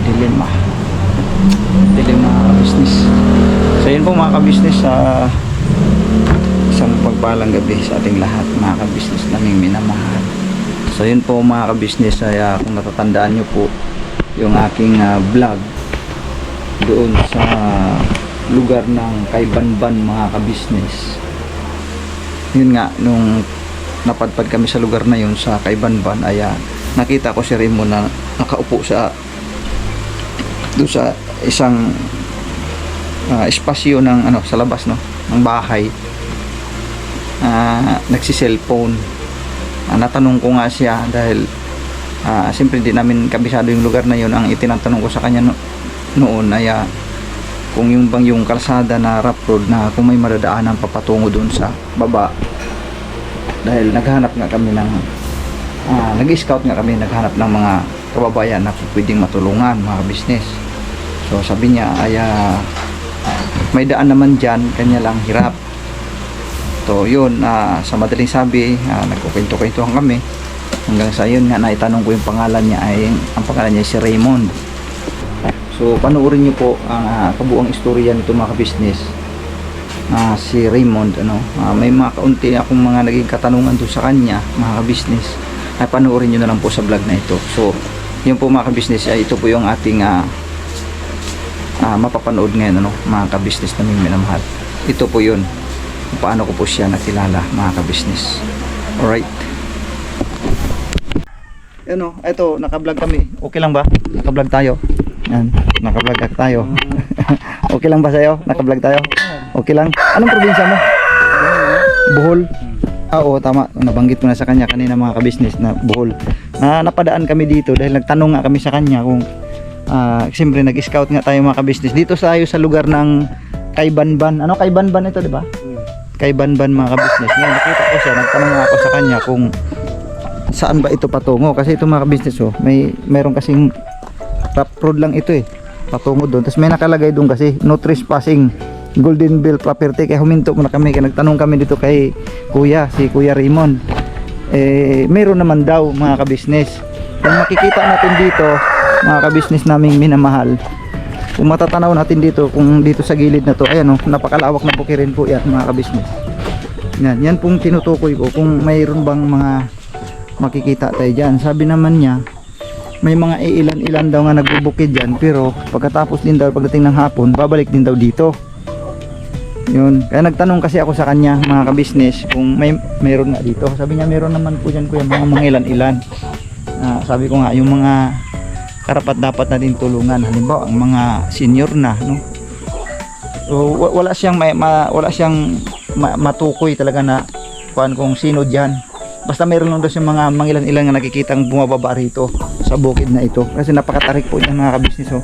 dilim dilim mga kabisnes. So yun po mga kabisnes, isang pagpalang gabi sa ating lahat mga kabisnes naming minamahal. So yun po mga kabisnes, kung natatandaan nyo po yung aking vlog doon sa lugar ng Kaybanban mga kabisnes. Yun nga, nung napadpad kami sa lugar na yun sa Kaybanban, nakita ko si Raymond na nakaupo doon sa isang espasyo ng sa labas ng bahay, nagsi-cellphone. Natanong ko nga siya dahil siyempre hindi namin kabisado yung lugar na yun. Ang itinatanong ko sa kanya noon ay kung yung kalsada na rough road na kung may madadaanan papatungo doon sa baba, dahil naghanap nga kami ng nag-scout nga kami, naghanap ng mga kababayan na pwedeng matulungan mga business. So sabi niya may daan naman dyan, kanya lang hirap. So yun, sa madaling sabi, nagkukwento-kwentuhan kami hanggang sa yun nga naitanong ko yung pangalan niya. Ang pangalan niya si Raymond. So panoorin niyo po ang kabuang istorya nito mga business. Si Raymond, may mga kaunti akong mga naging katanungan doon sa kanya mga business, ay panoorin niyo na lang po sa vlog na ito. So yun po mga business, ito po yung ating mapapanood ngayon mga ka-business na minamahal. Ito po yun kung paano ko po siya nakilala mga ka-business. Alright, ito naka-vlog kami. Okay lang ba? Naka-vlog tayo. Yan, naka-vlog tayo. Okay lang ba sa'yo? Naka-vlog tayo? Okay lang? Anong probinsya mo? Bohol? Oo, tama. Nabanggit mo na sa kanya kanina mga ka-business na Bohol. Napadaan kami dito dahil nagtanong nga kami sa kanya kung siyempre nag-scout nga tayo mga ka-business dito sa lugar ng Kaybanban. Kaybanban ito, di ba? Kaybanban mga ka-business. Ngayon nakita ko siya, nagtanong nga ako sa kanya kung saan ba ito patungo, kasi ito mga ka-business mayroon kasing rough road lang ito patungo doon. Tapos may nakalagay doon kasi no trespassing, Golden Bell property. Kaya huminto muna kami, kaya nagtanong kami dito kay si Kuya Raymond. Meron naman daw mga ka-business. Yung makikita natin dito mga ka-business naming minamahal, kung matatanaw natin dito, kung dito sa gilid na to, ayan napakalawak na bukirin po yan mga ka-business. Yan pong tinutukoy ko kung mayroon bang mga makikita tayo dyan. Sabi naman niya may mga ilan-ilan daw nga nagbubukid dyan, pero pagkatapos din daw, pagdating ng hapon, babalik din daw dito. Yun, kaya nagtanong kasi ako sa kanya mga ka-business kung mayroon nga dito. Sabi niya meron naman po dyan kuya, mga ilan-ilan. Sabi ko nga yung mga karapat dapat natin tulungan, halimbawa ang mga senior na so, wala siyang matukoy talaga na kung sino diyan. Basta mayroon lang daw siyang mga ilan-ilan na nakikitang bumababa rito sa bukid na ito, kasi napakatarik po yan mga ka-business.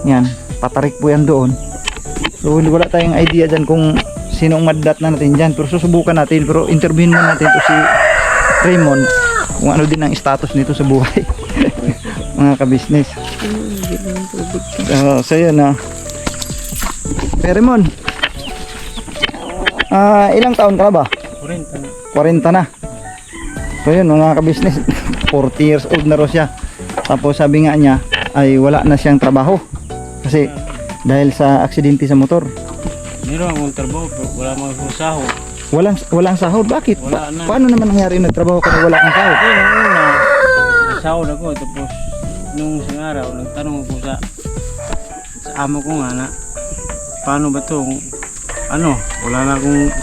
Yan, patarik po yan doon. So wala tayong idea dyan kung sinong maddat na natin dyan, pero susubukan natin. Pero interviewin muna natin to si Raymond kung ano din ang status nito sa buhay mga ka-business. So yun Raymond, ilang taon ka na ba? 40 na. So yun mga ka-business, 40 years old na ro siya. Tapos sabi nga niya ay wala na siyang trabaho kasi dahil sa aksidente sa motor. Meron akong trabaho pero wala mang sahod. Walang sahod? Bakit? Wala na. Paano naman nangyari nagtrabaho ka na wala kang sahod? Sahod ako, tapos nung isang araw nagtanong ako sa amo ko nga na paano ba to, wala na akong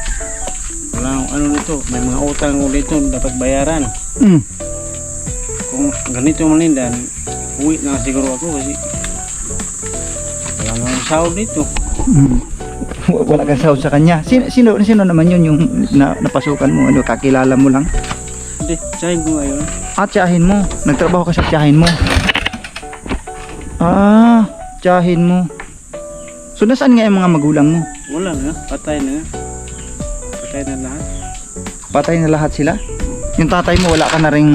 nito, may mga utang ko dito dapat bayaran. Kung ganito manindan, uwi na siguro ako kasi wala nang sahod dito. Wala kang sahod sa kanya. Sino naman yun yung napasukan mo? Kakilala mo lang? Hindi, tsahin ko ngayon. Tsahin mo? Nagtrabaho ka sa tsahin mo? Tsahin mo. So nasaan nga yung mga magulang mo? Wala na, patay na nga. Patay na lahat. Patay na lahat sila? Yung tatay mo, wala ka na ring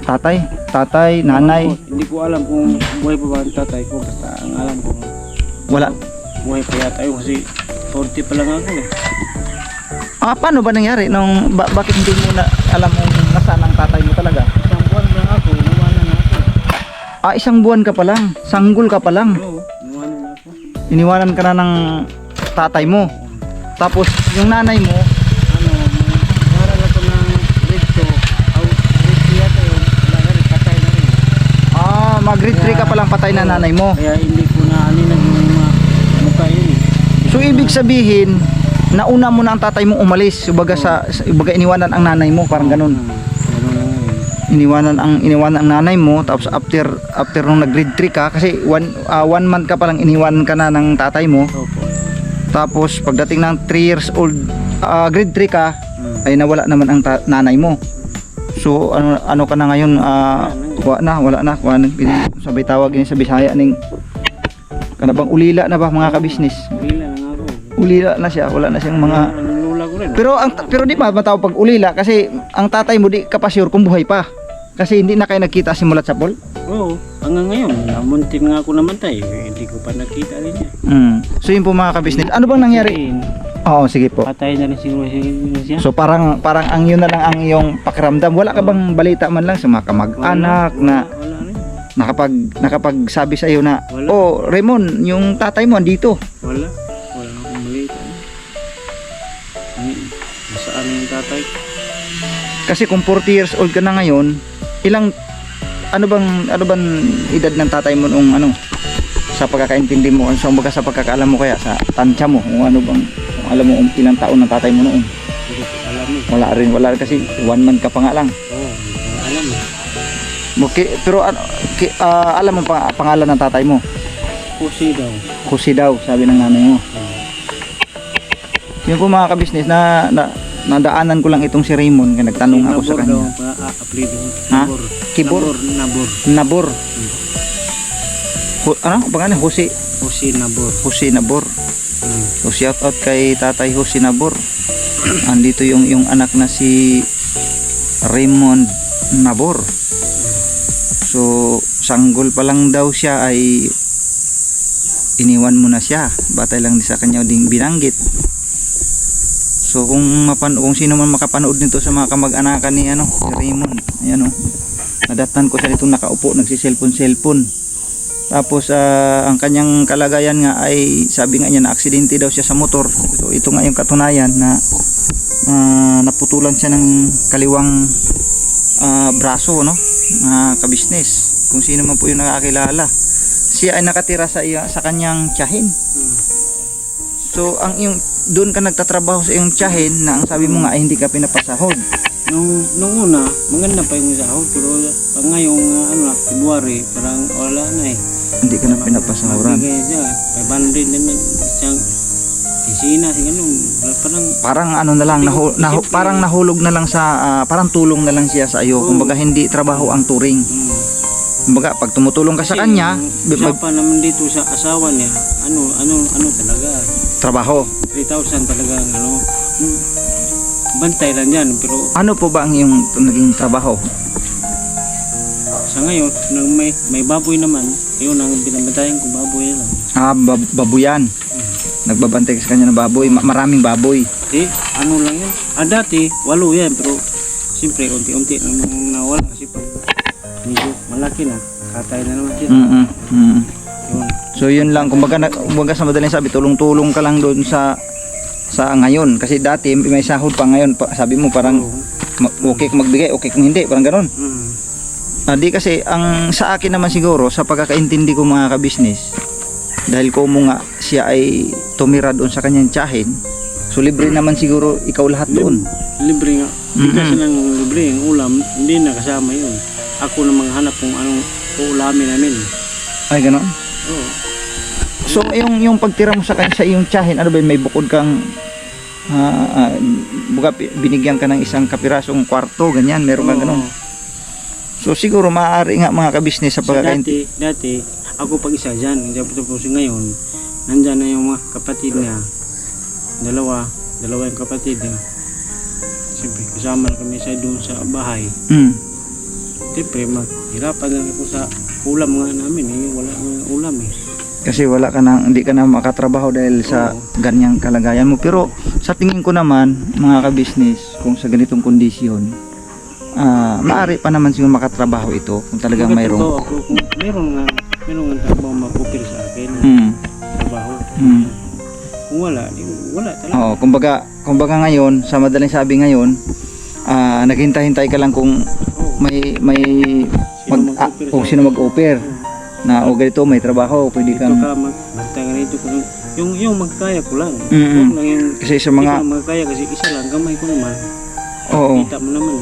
tatay, nanay? Hindi ko alam kung buhay pa ba ang tatay ko, basta ang alam ko wala. Buhay pa yata yun kasi 40 pa lang ako Paano ba nangyari? Bakit hindi mo na alam kung nasaan ang tatay mo talaga? Isang buwan lang ako, nawala na ako. isang buwan ka pa lang. Sanggol ka pa lang. Oo, iwanan na ako. Iniwanan ka na ng tatay mo. Tapos yung nanay mo, Ano, nag-aral ako ng grade 2. Grade 3 yata yun. Wala na rin, patay na rin. mag-grade 3 ka pa lang patay na nanay mo. Kaya hindi ko na aninag yung mga mukha yun eh. So ibig sabihin, nauna mo na ang tatay mo umalis. Ubaga ubaga iniwanan ang nanay mo, parang ganun. Ano na nga yun. Iniwanan ang nanay mo, tapos after nung nag-grade 3 ka, kasi 1 month ka pa lang iniwanan ka na ng tatay mo. Opo. Tapos pagdating ng 3 years old, grade 3 ka, ay nawala naman ang nanay mo. So ano ka na ngayon, wala na. Sabay tawag yun sa Bisaya ning kanabang ulila na ba mga kabisnes? Bila na nga ako. Ulila na siya, wala na siyang mga. Ang lula ko rin. Pero di ba matawag pag ulila kasi ang tatay mo di ka pa sure kung buhay pa. Kasi hindi na kayo nagkita simulat sa pool. Oo, hanggang ngayon, namuntin nga ako namatay. Hindi ko pa nakita rin niya. So yun po mga kabisnes. Ano bang nangyari? Oo, sige po. Patay na rin siguro siya. So parang ang yun na lang ang iyong pakiramdam. Wala ka bang balita man lang sa mga kamag-anak na Wala rin. nakapagsabi sa iyo na, Wala. oh Raymond, yung tatay mo andito. Wala akong malita. Nasaan yung tatay? Kasi kung 40 years old ka na ngayon, ano bang edad ng tatay mo nung sa pagkakaintindi mo, sa pagkakaalam mo kaya sa tansya mo, kung alam mo ilang taon ng tatay mo noon? Hindi ko alam eh. Wala rin kasi 1 month ka pa nga lang. Oo, hindi ko alam eh. Pero alam mo pangalan ng tatay mo? Pusi daw. Jose daw, sabi ng nanay mo. Yun po mga kabisnes, nadaanan ko lang itong si Raymond, kaya nagtanong ako sa kanya. Ha? Kibor? Nabor. Ano? Pangalan? Jose Pusi Nabor. So shout out kay Tatay Jose Nabor. Andito yung anak na si Raymond Nabor. So sanggol pa lang daw siya ay iniwan mo na siya. Batay lang sa kanya ding binanggit. So kung sino man makapanood nito sa mga kamag-anakan ni si Raymond, ayan nadatnan ko siya dito nakaupo nagsi-cellphone. Tapos ang kanyang kalagayan nga ay sabi nga niya na aksidente daw siya sa motor. So ito nga yung katunayan na naputulan siya ng kaliwang braso, no? Kabisnes. Kung sino man po yung nakakilala. Siya ay nakatira sa kanyang tiyahin. So doon ka nagtatrabaho sa iyong tiyahin na ang sabi mo nga ay hindi ka pinapasahod. Nung una, maganda pa yung sahod. Pero pag ngayong February, parang wala na eh. Hindi ka na pinapasahuran. Magbigay siya. 500 din ng isang isina. Parang na lang, parang nahulog na lang parang tulong na lang siya sa iyo. Kumbaga hindi trabaho ang turing. Kumbaga pag tumutulong ka sa kanya, siya pa naman dito sa asawa niya, ano talaga. Trabaho. 3,000 talaga bantay lang yan. Pero ano po ba ang iyong naging trabaho? sa ngayon, may baboy naman. Yun ang binabantayan ko, baboy lang. Babuyan. Nagbabantay ka sa kanya ng baboy. Maraming baboy. Ano lang yun. Dati, 8 yan. Pero siyempre, unti-unti namang nawala. Kasi pag medyo malaki na, katay na naman siya. Yun. So yun lang. Kumbaga sa madaling sabi, tulong-tulong ka lang doon sa ngayon. Kasi dati, may sahod pa ngayon. Sabi mo parang okay kung magbigay, okay kung hindi. Parang ganon. Di kasi ang sa akin naman siguro sa pagkakaintindi ko mga kabisnes, dahil ko mo nga siya ay tumira doon sa kanyang tiyahin, so libre naman siguro ikaw lahat doon. Libre nga. Hindi kasi nang libre yung ulam, hindi na kasama yun. Ako na maghanap kung anong uulamin namin. Ay ganon? Oo. So yung pagtira mo sa iyong tiyahin, ano ba may bukod kang binigyan ka ng isang kapirasong kwarto, ganyan, meron kang ganon? So siguro maaari nga mga kabisnes sa pagkakaintindi. Dati ako pag isa dyan, tapos ngayon nandyan na yung mga kapatid niya, dalawa yung kapatid niya. Siyempre kasama na kami doon sa bahay. Siyempre maghirapan lang ako sa ulam nga namin wala nga ulam Kasi hindi ka na makatrabaho dahil sa ganyang kalagayan mo. Pero sa tingin ko naman mga kabisnes, kung sa ganitong kondisyon, maaari pa naman siguro makatrabaho ito kung talagang mayroong. meron nga trabaho mag-offer sa akin. Trabaho. Kung wala, wala talaga. Oo, kumbaga ngayon, sa madaling sabi ngayon, naghintay-hintay ka lang kung sino mag-offer na o ganito may trabaho, pwede Dito kang ka magbantay ka rito. Yung magkaya ko lang. Mm-mm. Huwag lang yung kasi sa mga magkaya kasi isa lang, gamay ko naman. oo. Kita mo naman.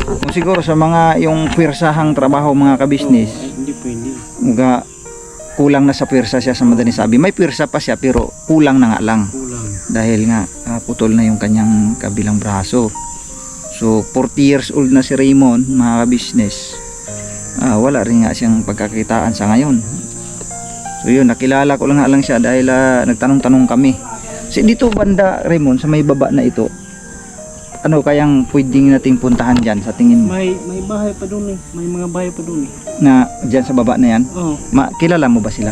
Kung siguro sa mga yung pwersahang trabaho mga kabisnes, Ay, hindi pwede. mga kulang na sa pwersa siya sa madaling sabi. May pwersa pa siya pero kulang na nga lang. Kulang. Dahil nga putol na yung kanyang kabilang braso. So 40 years old na si Raymond mga kabisnes. Wala rin nga siyang pagkakitaan sa ngayon. So yun, nakilala ko lang siya dahil nagtanong-tanong kami. So dito banda Raymond sa may baba na ito, ano kayang pwedeng nating puntahan dyan sa tingin mo? May bahay pa doon eh. May mga bahay pa doon eh. Na dyan sa baba na yan? Oo. Kilala mo ba sila?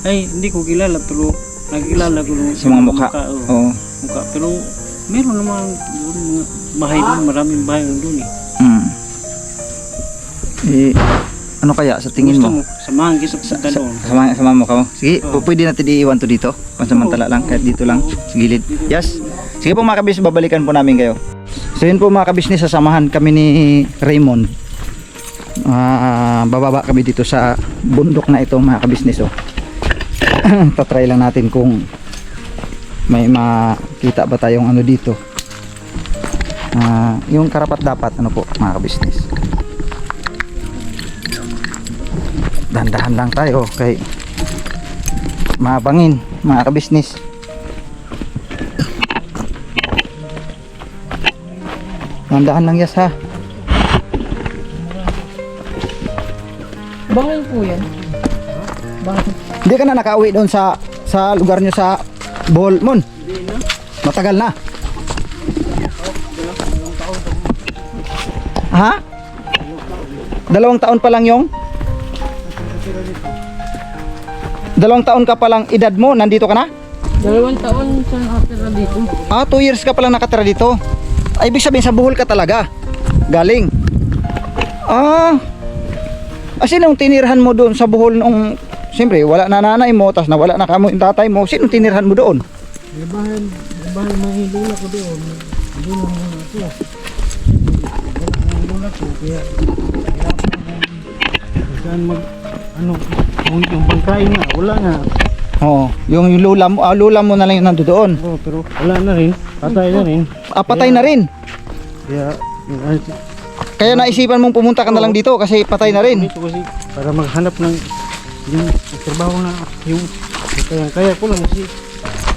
Ay, hindi ko kilala pero nakikilala ko doon Sa mga mukha? Oo. Mukha. Pero meron naman doon mga bahay doon. Maraming bahay doon eh. Ano kaya sa tingin mo? Samahan kita punta doon. Sama mo ka mo. Sige, Oo. pwede natin iiwan to dito. Pansamantala lang, kahit dito lang, sa gilid. Yes. Sige po mga kabisnes, babalikan po namin kayo. So yun po mga kabisnes, sasamahan kami ni Raymond. Bababa kami dito sa bundok na ito mga kabisnes. Tatry lang natin kung may makita ba tayong ano dito. Yung karapat dapat ano po mga kabisnes. Dahan-dahan lang tayo kay mabangin mga kabisnes. Dahan-dahan lang yes ha. Bangin po yan. Bangin. Hindi ka na nakauwi doon sa lugar nyo sa Bohol Mon? Matagal na. Ha? 2 taon pa lang yung? 2 taon ka pa lang edad mo, nandito ka na? 2 taon siya nakatira dito. 2 years ka pa lang nakatira dito. Ay, ibig sabihin sa Bohol ka talaga galing. Sinong tinirhan mo doon sa Bohol nung siyempre wala na nanay mo, tas nawala na kamo yung tatay mo, sinong tinirhan mo doon? May bahay may lula ko doon. Doon lang muna ako. Wala ang lula ko. Kaya saan yung bangkain nga, wala nga. Oo, yung lula mo na lang yung nandoon. Oo, pero wala na rin. Patay na rin. Patay na rin. Kaya Kaya naisipan mong pumunta ka na lang dito kasi patay na rin. dito kasi para maghanap ng yung trabaho na yung kaya ko lang kasi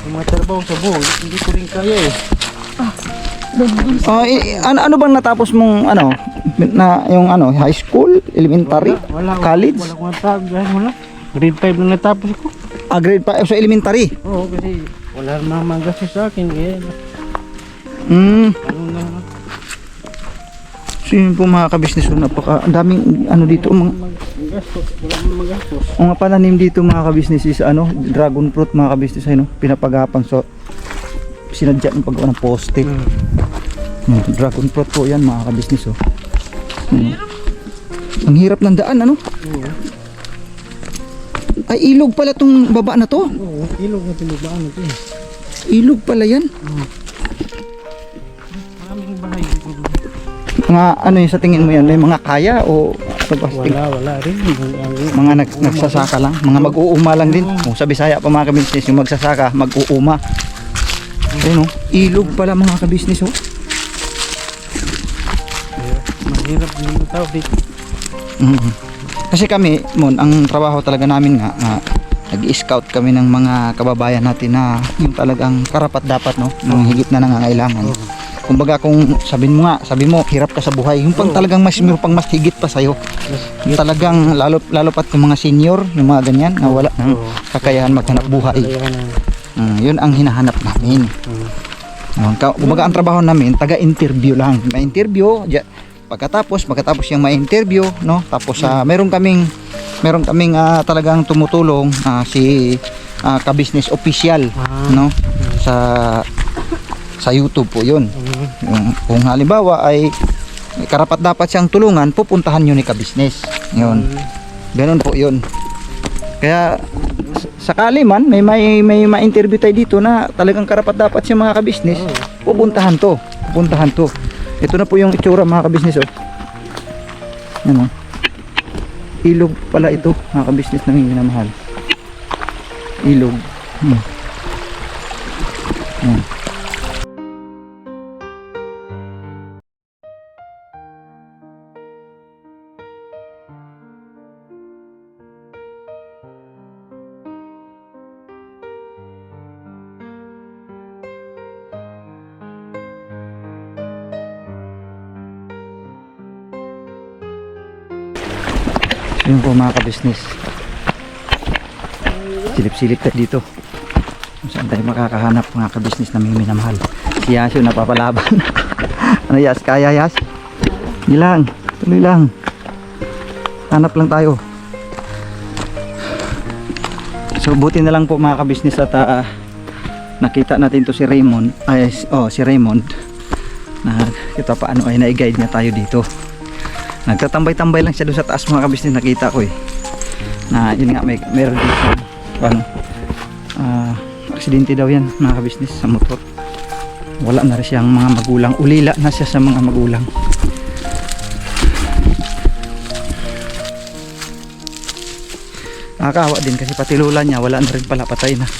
yung mga trabaho sa buhol hindi ko rin kaya eh. Ano bang natapos mong yung high school, elementary, Wala college? Wala akong natapos. Wala. Grade 5 lang natapos ko. Grade 5, so elementary. Oo, kasi wala namang gastos sa akin kaya ano na So yun po mga kabisnes, ang daming dito mga gastos, wala namang magastos. mga pananim dito mga kabisnes is dragon fruit mga kabisnes pinapagapang so sinadya ng paggawa ng poste. Dragon fruit po yan mga kabisnes Ang hirap ng daan Ay ilog pala tong baba na to. Oo, ilog na tinubaan ito eh. Ilog pala yan. Maraming bahay. Mga yung sa tingin mo yan, may mga kaya o Wala rin. mga nagsasaka lang, mga mag-uuma lang din. Sa Bisaya pa mga kabisnes, yung magsasaka, mag-uuma. Ayun ilog pala mga kabisnes Mahirap din yung tao dito. Kasi kami, ang trabaho talaga namin nga, nag-i-scout kami ng mga kababayan natin na yung talagang karapat dapat ng higit na nangangailangan. Kumbaga kung sabi mo hirap ka sa buhay, yung pang talagang mas higit pa sa'yo. Yung talagang lalo pat yung mga senior, yung mga ganyan na wala ng kakayahan maghanap buhay. Yun ang hinahanap namin. Kumbaga ang trabaho namin, taga-interview lang. May interview, pagkatapos yung may interview, tapos meron kaming talagang tumutulong si ka-business official, sa YouTube po yun. Kung halimbawa ay karapat dapat siyang tulungan, pupuntahan nyo ni ka-business. Yun. Ganun po yun. Kaya sakali man may ma-interview tayo dito na talagang karapat dapat siya mga kabisnes, pupuntahan to. Ito na po yung itsura mga kabisnes oh. Yan oh. Ilog pala ito mga kabisnes na minamahal. Ilog. Yan. Yun po mga kabisnes, silip-silip tayo dito kung saan tayo makakahanap mga kabisnes na may minamahal. Si Yasyo napapalaban. Ano Yas? Kaya Yas? Hindi lang, tuloy lang, hanap lang tayo. So buti na lang po mga kabisnes at nakita natin to si Raymond, si Raymond na kita paano ay na-guide niya tayo dito. Nagtatambay-tambay lang siya doon sa taas mga kabisnes, nakita ko eh. Na yun nga meron dito aksidente daw yan mga kabisnes sa motor. Wala na rin siyang mga magulang, ulila na siya sa mga magulang. Nakakawa din kasi pati lola niya wala na rin pala, patay na.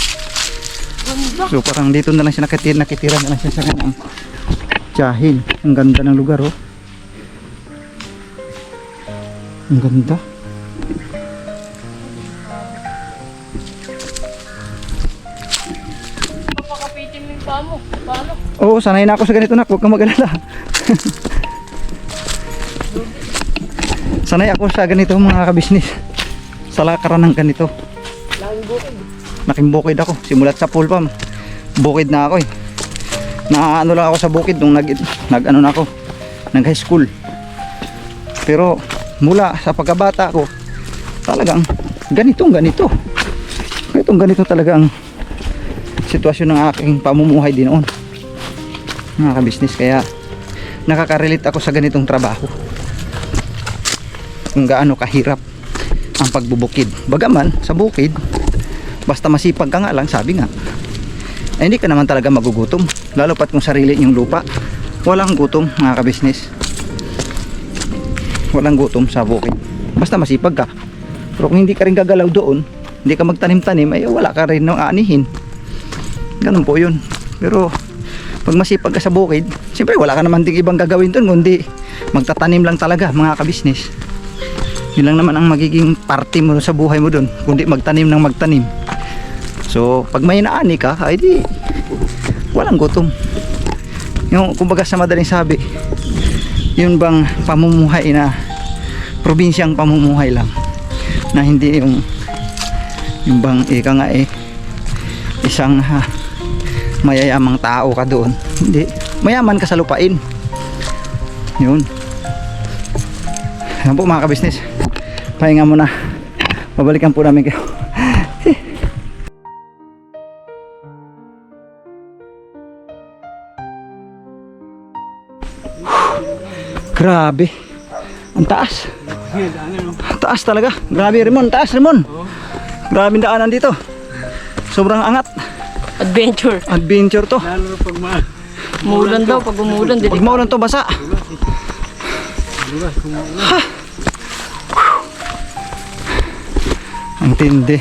So parang dito na lang siya nakitira na lang siya sa kanang tiyahin. Ang ganda ng lugar oh. Ang ganda. Papakapitin mo yung paa mo. Paano? Oo, sanay na ako sa ganito na. Huwag kang mag-alala. Sanay ako sa ganito mga kabisnes. Sa lakaran ng ganito. Laking bukid ako. Simulat sa pool pam. Bukid na ako eh. Naano lang ako sa bukid nung nag high school. Pero mula sa pagkabata ko talagang ganito talaga ang sitwasyon ng aking pamumuhay din noon mga kabisnes. Kaya nakaka-relate ako sa ganitong trabaho, kung gaano kahirap ang pagbubukid. Bagaman sa bukid basta masipag ka nga lang, sabi nga hindi ka naman talaga magugutom, lalo pat kung sarili yung lupa. Walang gutom mga kabisnes, walang gutom sa bukid basta masipag ka. Pero kung hindi ka rin gagalaw doon, hindi ka magtanim-tanim, ay wala ka rin ng aanihin. Ganun po yun. Pero pag masipag ka sa bukid, siyempre wala ka naman ding ibang gagawin doon kundi magtatanim lang talaga mga kabisnes. Yun lang naman ang magiging parte mo sa buhay mo doon, kundi magtanim ng magtanim. So pag may naani ka, ay di walang gutom. Yung kumbaga sa madaling sabi, yun bang pamumuhay na probinsyang pamumuhay lang, na hindi yung bang ika nga isang mayayamang tao ka doon. Hindi, mayaman ka sa lupain. Yun. Yan po mga kabisnes, pahinga muna, babalikan po namin kayo. Grabe, ang taas. Ang taas talaga. Grabe Ramon, taas Ramon. Grabe daanan dito. Sobrang angat. Adventure. Adventure to. Lalo pag Umulan daw, pag umulan. Pag maulan to, basa. Ha. Ang tindi.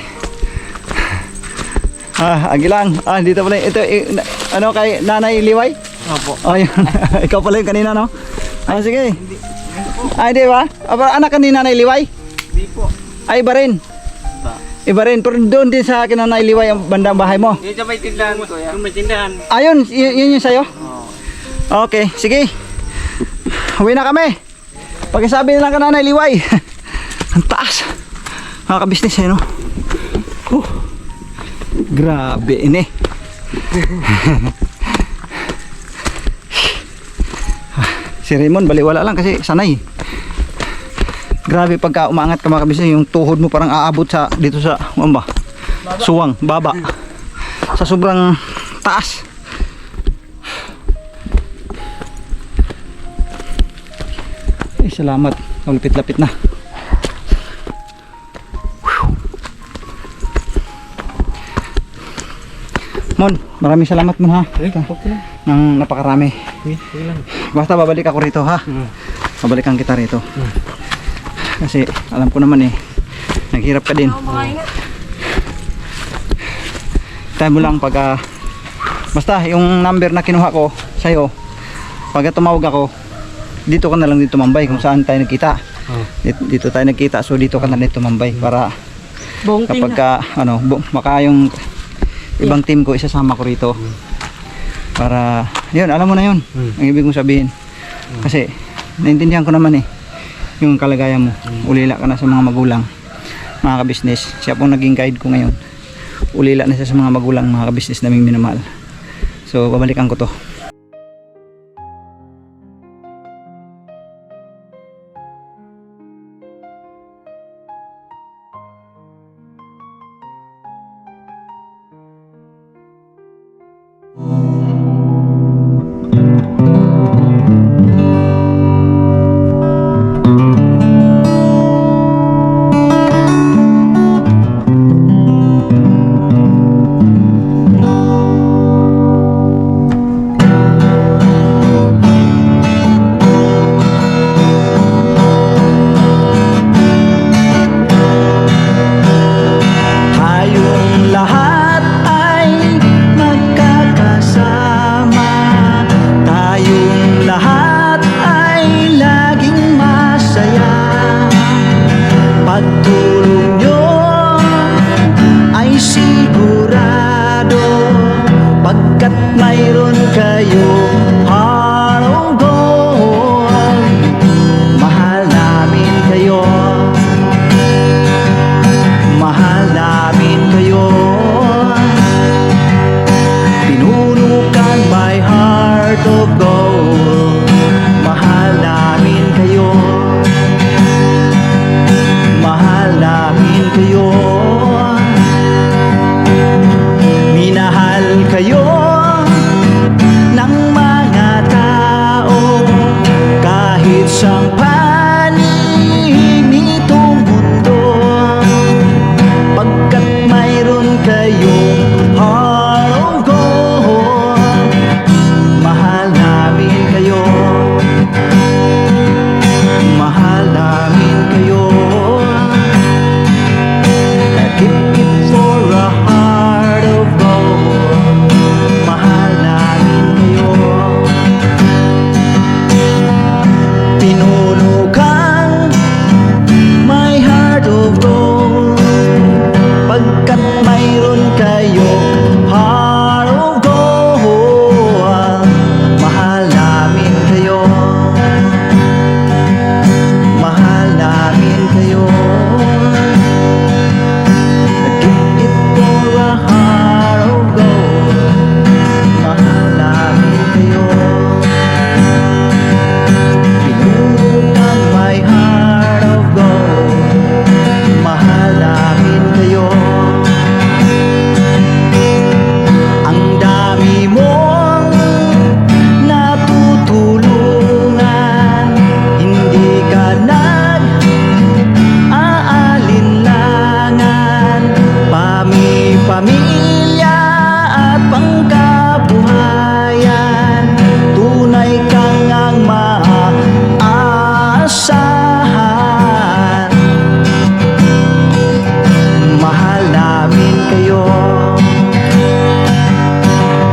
Agilang. Dito pala. Ito, ano kay Nanay Liway? Opo. Oh, yun. Ikaw pala yung kanina, no? Sige. Di ba? Anak ka ni Nanay Liway? Hindi po. Iba rin. Iba rin. Pero doon din sa akin Nanay Liway ang bandang bahay mo. Dito may tindahan ko ya. May tindahan. Yun yung sa'yo? Okay, sige. Uwi na kami. Pagkasabi na lang ka Nanay Liway. Ang taas. Mga kabisnes no? Grabe ini. Si Raymond baliwala lang kasi sanay. Grabe pagka umangat ka mga kabisnes, yung tuhod mo parang aabot sa dito sa suwang, baba. Sa sobrang taas. Salamat. Malapit-lapit na. Mon, maraming salamat Mon ha. Okay lang. Nang napakarami. Okay lang. Basta babalik ako rito ha. Babalikan kita rito. Kasi alam ko naman naghirap ka din. Tayo mo lang pag basta yung number na kinuha ko sa'yo, pag tumawag ako, dito ka na lang dito tumambay kung saan tayo nagkita. Dito tayo nagkita, so dito ka na dito tumambay para Buong team kapag na. ka, maka yung ibang team ko isasama ko rito. Para, yun, alam mo na yun. Ang ibig kong sabihin. Kasi, naintindihan ko naman yung kalagayan mo. Ulila ka na sa mga magulang, mga kabisnes. Siya pong naging guide ko ngayon. Ulila na siya sa mga magulang, mga kabisnes naming minamahal. So, babalikan ko to. Tayong lahat ay magkakasama. Tayong lahat ay laging masaya. Pagtulong nyo ay sigurado, pagkat mayroon kayo heart of gold. Mahal namin kayo. Mahal namin kayo. Pinunukan my heart of gold. Mahal namin kayo. Mahal namin kayo. Minahal kayo ng mga tao kahit sang panig nitong mundo, pagkat mayroon kayong heart of gold. Mahal namin kayo. Mahal namin kayo. Keep it for a heart of gold. Mahal namin kayo. Pinunukan my heart of gold, pagkat mayroon kayo heart of gold. Mahal namin kayo. Mahal namin kayo. Keep it for a heart of gold. Mahal namin kayo. Pinunukan my heart of gold. Mahal namin kayo. Ang dami mong natutulungan, hindi ka nag-aalinlangan. Pamilya at pangkabuhayan, tunay kang ang maaasahan. Mahal namin kayo.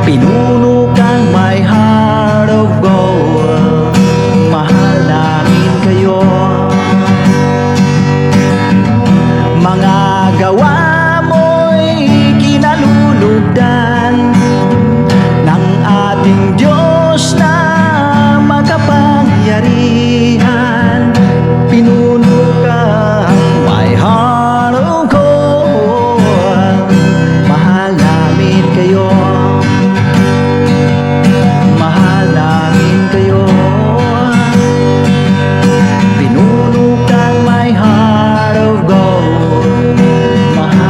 Pinunukan my heart of gold. Mahal namin kayo. Mga gawa mo'y kinalulugdan ng ating Diyos na makapangyarihan. Pinunukan my heart of gold. Mahal namin kayo. Mahal namin kayo. Pinunukan my heart of gold. Mahal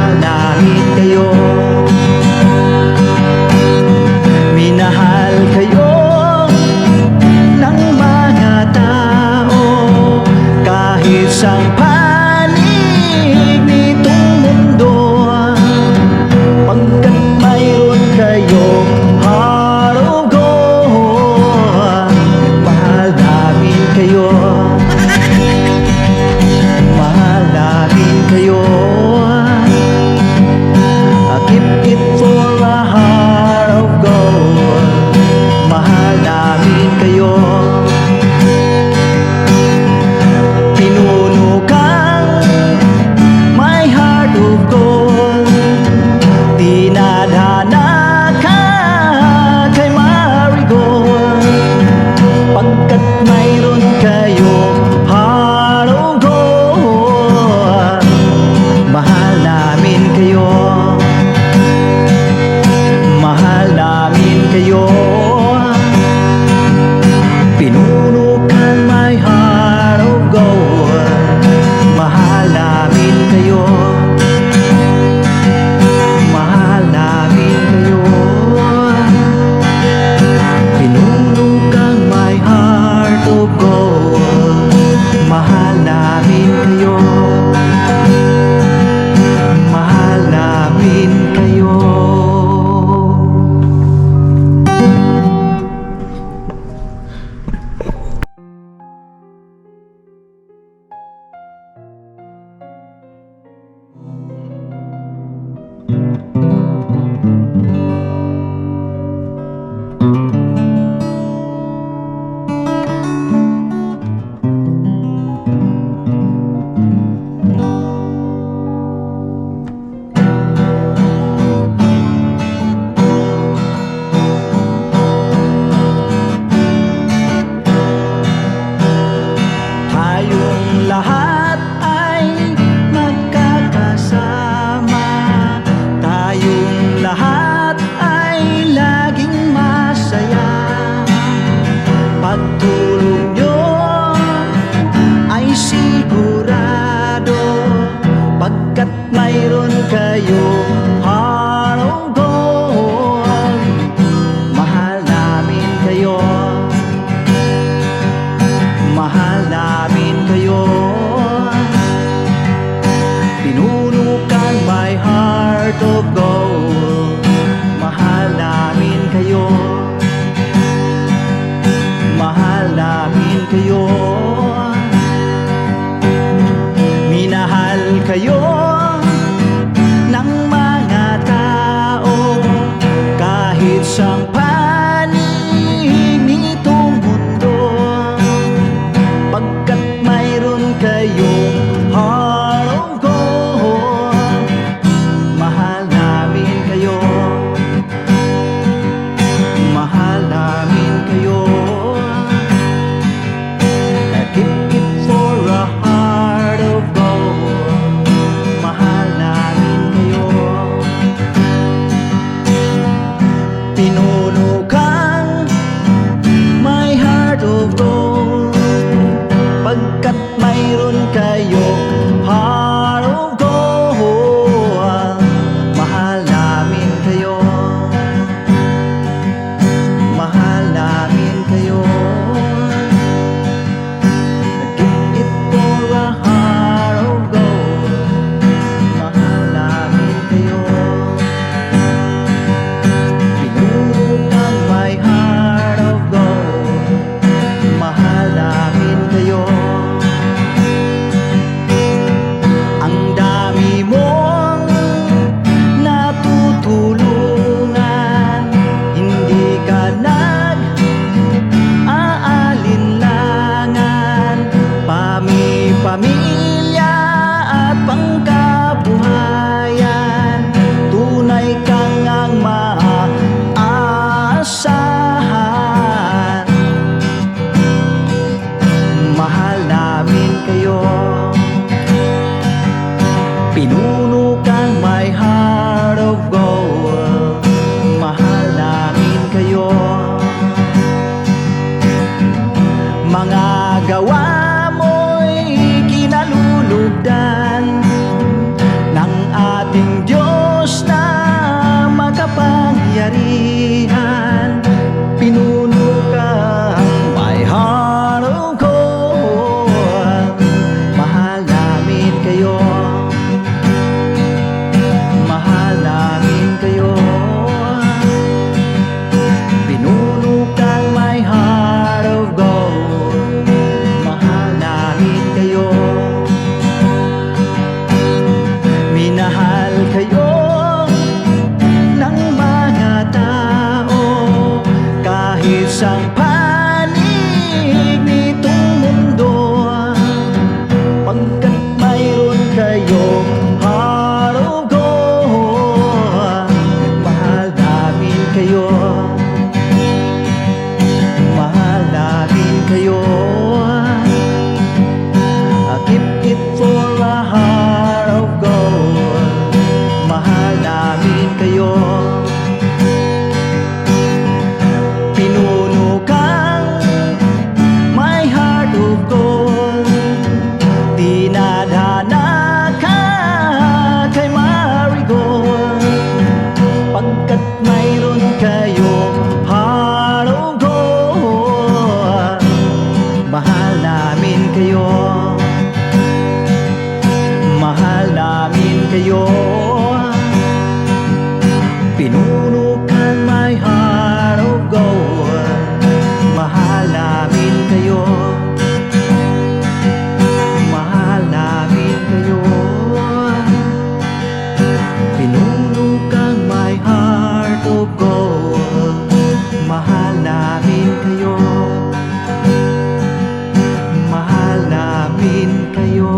mayroon kayo heart of gold, mahal namin kayo, mahal namin kayo. Pinuno kang my heart of gold, mahal namin kayo, mahal namin kayo. Minahal kayo ng mga tao kahit sang panig nitong mundo, pagkat mayroon kayong heart of gold, mahal namin kayo, mahal namin kayo. Keep it for a heart of gold, mahal namin kayo. Pinuno kang my heart of gold, pagkat mayroon kayo heart of gold, mahal namin kayo, mahal namin kayo. Keep it for a heart of gold, mahal namin kayo. Pinuno kang my heart of gold, mahal namin kayo. Ang dami mong natutulungan, hindi ka nag-aalinlangan, pamilya at pangkabuhayan, tunay kang ang maaasahan. Mahal namin kayo, pinuno kang my heart of gold, mahal namin kayo. Mga gawa mo'y kinalulugdan ng ating Diyos na makapangyarihan. Pinuno kang my heart of gold, mahal namin kayo, mahal namin kayo. Pinuno kang my heart of gold, mahal namin kayo. Minahal kayo ng mga tao kahit sang panig nitong mundo, pagkat mayroon kayong heart of gold, mahal namin kayo, mahal namin kayo. Keep it for a heart of gold, mahal namin kayo. Pinuno kang my heart of gold, dinadana ka kay Marigold, pagkat mayroon kayong heart of gold, mahal namin kayo, mahal namin kayo. Pinuno kang my heart of gold, mahal namin kayo, mahal namin kayo. Pinuno kang my heart of gold, mahal namin kayo, mahal namin kayo.